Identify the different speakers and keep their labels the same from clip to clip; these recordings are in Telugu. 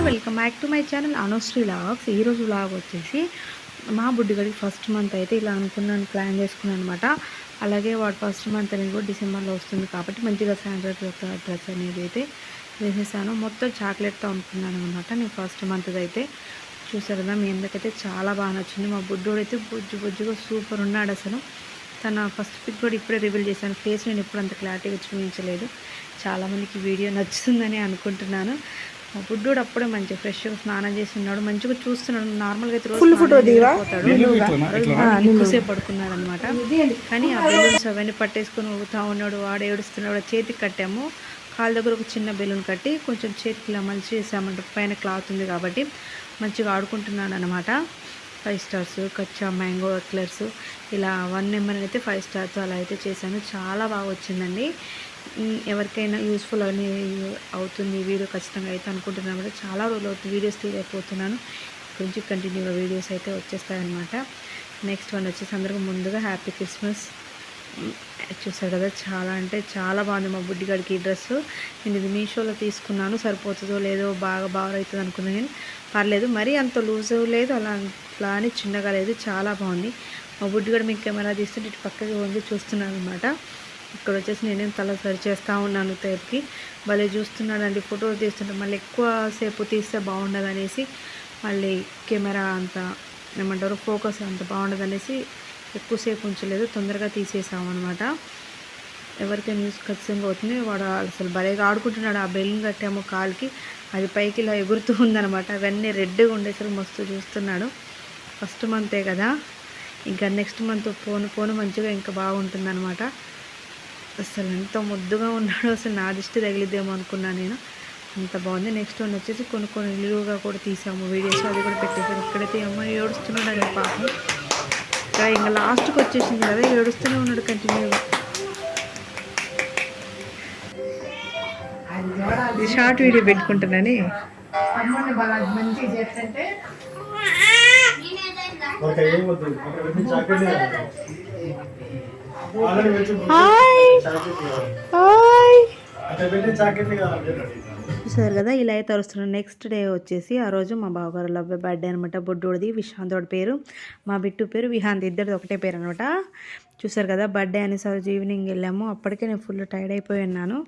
Speaker 1: Welcome back to my channel Anusri vlogs. ఈరోజు వ్లాగ్ వచ్చేసి మా బుడ్డిగడికి ఫస్ట్ మంత్ అయితే ఇలా అనుకున్నాను, ప్లాన్ చేసుకున్నాను అనమాట. అలాగే వాడు ఫస్ట్ మంత్ అనేది కూడా డిసెంబర్లో వస్తుంది కాబట్టి మంచిగా శాండ్రాకి ఒక డ్రెస్ అనేది అయితే వేసేసాను. మొత్తం చాక్లెట్తో అనుకున్నాను అనమాట. నేను ఫస్ట్ మంత్ అయితే చూసారు కదా, మీ అందరికైతే చాలా బాగా నచ్చింది. మా బుడ్డోడు అయితే బుజ్జుగా సూపర్ ఉన్నాడు అసలు. తన ఫస్ట్ పిక్ కూడా ఇప్పుడే రివీల్ చేశాను. ఫేస్ నేను ఎప్పుడు అంత క్లారిటీగా చూపించలేదు. చాలామందికి వీడియో నచ్చుతుందని అనుకుంటున్నాను. మా బుడ్డోడు అప్పుడే మంచిగా ఫ్రెష్గా స్నానం చేసి ఉన్నాడు, మంచిగా చూస్తున్నాడు. నార్మల్గా అయితే రోజు ఎక్కువసేపు పడుకున్నాడు అనమాట. కానీ ఆ బెలూన్స్ అవన్నీ పట్టేసుకొని ఊగుతూ ఉన్నాడు. వాడు ఏడుస్తున్నాడు. చేతికి కట్టాము, కాళ్ళ దగ్గర ఒక చిన్న బెలూన్ కట్టి కొంచెం చేతికి ఇలా మంచి చేసామంట. పైన క్లాత్ ఉంది కాబట్టి మంచిగా ఆడుకుంటున్నాడు అనమాట. 5 స్టార్స్, కచ్చా, మ్యాంగో ఎక్లర్స్, ఇలా 1 నెంబర్ అయితే 5 స్టార్స్ అలా అయితే చేశాను. చాలా బాగా వచ్చిందండి. ఎవరికైనా యూస్ఫుల్ అని అవుతుంది ఈ వీడియో ఖచ్చితంగా అయితే అనుకుంటున్నాను. కూడా చాలా రోజులు అవుతుంది వీడియోస్ తీయలేకపోతున్నాను. కొంచెం కంటిన్యూగా వీడియోస్ అయితే వచ్చేస్తాయన్నమాట. నెక్స్ట్ వన్ వచ్చేసి అందరికీ ముందుగా హ్యాపీ క్రిస్మస్. చూసారు కదా, చాలా అంటే చాలా బాగుంది మా బుడ్డిగాడికి ఈ డ్రెస్సు. నేను ఇది మీషోలో తీసుకున్నాను. సరిపోతుందో లేదో, బాగా అవుతుంది అనుకున్నాను. కానీ పర్లేదు, మరీ అంత లూజ్ లేదు, అలా అని చిన్నగా లేదు, చాలా బాగుంది. మా బుడ్డిగాడు మీకు కెమెరా తీస్తుంటే ఇటు పక్కకి వంగి చూస్తున్నాను అనమాట. ఇక్కడ వచ్చేసి నేనేం తల సరి చేస్తూ ఉన్నాను టైప్కి. భలే చూస్తున్నాడండి. ఫోటోలు తీస్తుంటే మళ్ళీ ఎక్కువసేపు తీస్తే బాగుండదు అనేసి, మళ్ళీ కెమెరా అంత ఏమంటారు ఫోకస్ అంత బాగుండదు అనేసి ఎక్కువసేపు ఉంచలేదు, తొందరగా తీసేసాము అనమాట. ఎవరికైనా న్యూస్ ఖచ్చితంగా అవుతుంది. వాడు అసలు భలేగా ఆడుకుంటున్నాడు. ఆ బెలూన్ కట్టాము కాలుకి, అది పైకి ఇలా ఎగురుతూ ఉందనమాట. అవన్నీ రెడ్గా ఉండేసరికి మస్తు చూస్తున్నాడు. ఫస్ట్ మంతే కదా, ఇంకా నెక్స్ట్ మంత్ పోను మంచిగా ఇంకా బాగుంటుంది అనమాట. అసలు ఎంత ముద్దుగా ఉన్నాడో, అసలు నా దిష్టి తగిలిద్దేమో అనుకున్నాను నేను, అంత బాగుంది. నెక్స్ట్ వన్ వచ్చేసి కొన్ని నిలువుగా కూడా తీసాము వీడియోస్, అది కూడా పెట్టేసాను. ఇక్కడైతే అమ్మాయి ఏడుస్తున్నాడు అని పాపం. ఇక్కడ ఇంకా లాస్ట్కి వచ్చేసింది కదా, ఏడుస్తూనే ఉన్నాడు కంటిన్యూగా. షార్ట్ వీడియో పెట్టుకుంటానని చూసారు కదా, ఇలా అయితే అరుస్తున్నాను. నెక్స్ట్ డే వచ్చేసి ఆ రోజు మా బావగారు అబ్బాయి బర్త్డే అనమాట. బొడ్డోడిది విశాంతోడి పేరు, మా బిట్టు పేరు విహాంత్, ఇద్దరిది ఒకటే పేరు అనమాట. చూసారు కదా, బర్త్డే అనేసి రోజు ఈవినింగ్ వెళ్ళాము. అప్పటికే నేను ఫుల్ టైర్డ్ అయిపోయి ఉన్నాను.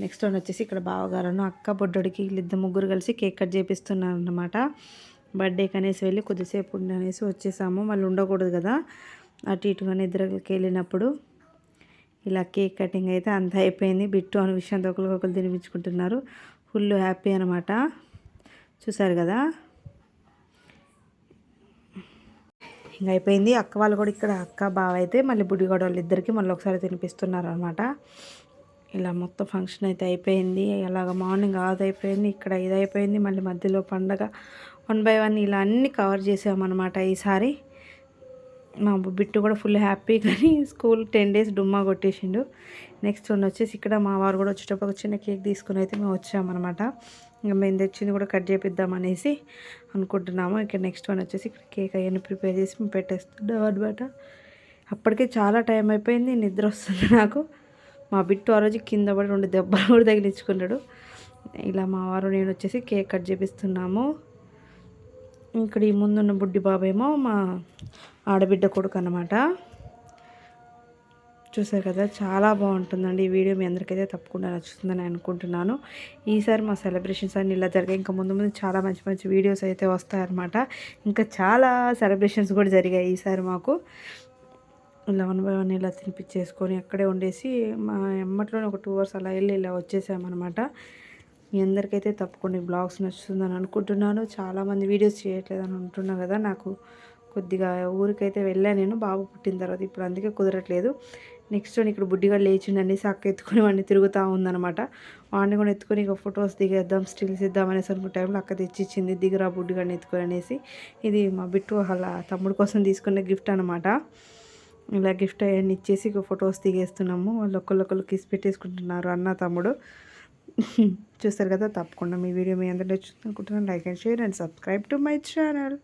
Speaker 1: నెక్స్ట్ వన్ వచ్చేసి ఇక్కడ బావగారును అక్క బొడ్డోడికి వీళ్ళిద్దరు ముగ్గురు కలిసి కేక్ కట్ చేపిస్తున్నారు అనమాట. బర్త్డేకి అనేసి వెళ్ళి కొద్దిసేపు ఉండనేసి వచ్చేసాము. మళ్ళీ ఉండకూడదు కదా, అటు ఇటుగా నిద్రకి వెళ్ళినప్పుడు. ఇలా కేక్ కటింగ్ అయితే అంతా అయిపోయింది. బిట్టు అనే విషయంతో ఒకరు తినిపించుకుంటున్నారు. ఫుల్ హ్యాపీ అనమాట. చూసారు కదా, ఇంకా అయిపోయింది. అక్క వాళ్ళు కూడా ఇక్కడ అక్క బావ అయితే మళ్ళీ బుడ్డిగోడ వాళ్ళిద్దరికి మళ్ళీ ఒకసారి తినిపిస్తున్నారు అనమాట. ఇలా మొత్తం ఫంక్షన్ అయితే అయిపోయింది. అలాగ మార్నింగ్ అది అయిపోయింది, ఇక్కడ ఇది అయిపోయింది, మళ్ళీ మధ్యలో పండగ 1 by 1 ఇలా అన్నీ కవర్ చేసామన్నమాట ఈసారి. మా బిట్టు కూడా ఫుల్ హ్యాపీ, కానీ స్కూల్ 10 days డుమ్మా కొట్టేసిండు. నెక్స్ట్ వన్ వచ్చేసి ఇక్కడ మా వారు కూడా వచ్చేటప్పుడు ఒక చిన్న కేక్ తీసుకుని అయితే మేము వచ్చామన్నమాట. ఇంకా మేము తెచ్చింది కూడా కట్ చేపిద్దాం అనేసి అనుకుంటున్నాము. ఇక్కడ నెక్స్ట్ వన్ వచ్చేసి ఇక్కడ కేక్ అవన్నీ ప్రిపేర్ చేసి మేము పెట్టేస్తున్నాం అనమాట. అప్పటికే చాలా టైం అయిపోయింది, నిద్ర వస్తుంది నాకు. మా బిట్టు ఆ రోజు కింద పడి 2 దెబ్బలు కూడా తగిలించుకున్నాడు. ఇలా మా వారు నేను వచ్చేసి కేక్ కట్ చేపిస్తున్నాము. ఇక్కడ ఈ ముందున్న బుడ్డి బాబేమో మా ఆడబిడ్డ కొడుకు అన్నమాట. చూసారు కదా, చాలా బాగుంటుందండి ఈ వీడియో. మీ అందరికైతే తప్పకుండా నచ్చుతుందని అనుకుంటున్నాను. ఈసారి మా సెలబ్రేషన్స్ అన్నీ ఇలా జరిగాయి. ఇంకా ముందు చాలా మంచి వీడియోస్ అయితే వస్తాయన్నమాట. ఇంకా చాలా సెలబ్రేషన్స్ కూడా జరిగాయి ఈసారి మాకు. ఇలా 1 by 1 ఇలా తినిపించేసుకొని అక్కడే ఉండేసి మా ఎమ్మట్లోనే ఒక 2 hours అలా వెళ్ళి ఇలా వచ్చేసామన్నమాట. మీ అందరికైతే తప్పకుండా ఈ బ్లాగ్స్ నచ్చుతుందని అనుకుంటున్నాను. చాలామంది వీడియోస్ చేయట్లేదని అంటున్నా కదా, నాకు కొద్దిగా ఊరికైతే వెళ్ళాను నేను బాబు పుట్టిన తర్వాత. ఇప్పుడు అందుకే కుదరట్లేదు. నెక్స్ట్ ఇక్కడ బుడ్డిగా లేచిండి అనేసి అక్క ఎత్తుకొని వాడిని తిరుగుతూ ఉందన్నమాట. వాడిని కూడా ఎత్తుకొని ఇక ఫొటోస్ దిగేద్దాం, స్టిల్స్ ఇద్దాం అనేసి అనుకున్న టైంలో అక్క తెచ్చిచ్చింది, దిగురా బుడ్డిగాడిని ఎత్తుకొని అనేసి. ఇది మా బిట్టు వాళ్ళ తమ్ముడు కోసం తీసుకున్న గిఫ్ట్ అనమాట. ఇలా గిఫ్ట్ అవన్నీ ఇచ్చేసి ఇక ఫొటోస్ దిగేస్తున్నాము. వాళ్ళు ఒకళ్ళు కిస్ పెట్టేసుకుంటున్నారు అన్న తమ్ముడు. చూస్తారు కదా, తప్పకుండా మీ వీడియో మీ అందరూ నచ్చుతుంది అనుకుంటున్నాను. Like and share and subscribe to my channel.